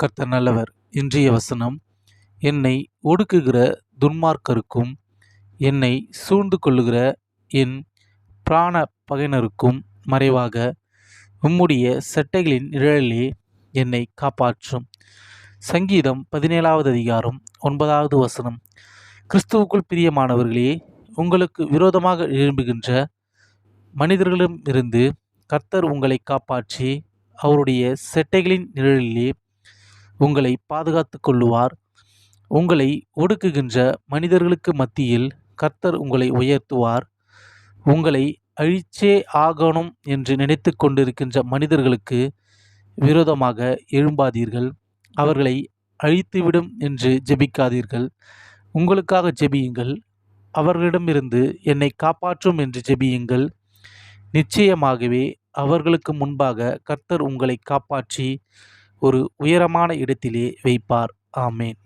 கர்த்தர் நல்லவர். இன்றைய வசனம், என்னை ஒடுக்குகிற துன்மார்க்கருக்கும் என்னை சூழ்ந்து கொள்ளுகிற என் பிராண பகையினருக்கும் மறைவாக உம்முடைய செட்டைகளின் நிழலிலே என்னை காப்பாற்றும். சங்கீதம் 17வது அதிகாரம் 9வது வசனம். கிறிஸ்துவுக்குள் பிரியமானவர்களே, உங்களுக்கு விரோதமாக எழும்புகின்ற மனிதர்களிடமிருந்து கர்த்தர் உங்களை காப்பாற்றி அவருடைய செட்டைகளின் நிழலிலே உங்களை பாதுகாத்து கொள்ளுவார். உங்களை ஒடுக்குகின்ற மனிதர்களுக்கு மத்தியில் கர்த்தர் உங்களை உயர்த்துவார். உங்களை அழிச்சே ஆகணும் என்று நினைத்து கொண்டிருக்கின்ற மனிதர்களுக்கு விரோதமாக எழும்பாதீர்கள். அவர்களை அழித்துவிடும் என்று ஜெபிக்காதீர்கள். உங்களுக்காக ஜெபியுங்கள். அவர்களிடமிருந்து என்னை காப்பாற்றும் என்று ஜெபியுங்கள். நிச்சயமாகவே அவர்களுக்கு முன்பாக கர்த்தர் உங்களை காப்பாற்றி ஒரு உயரமான இடத்திலே வைப்பார். ஆமேன்.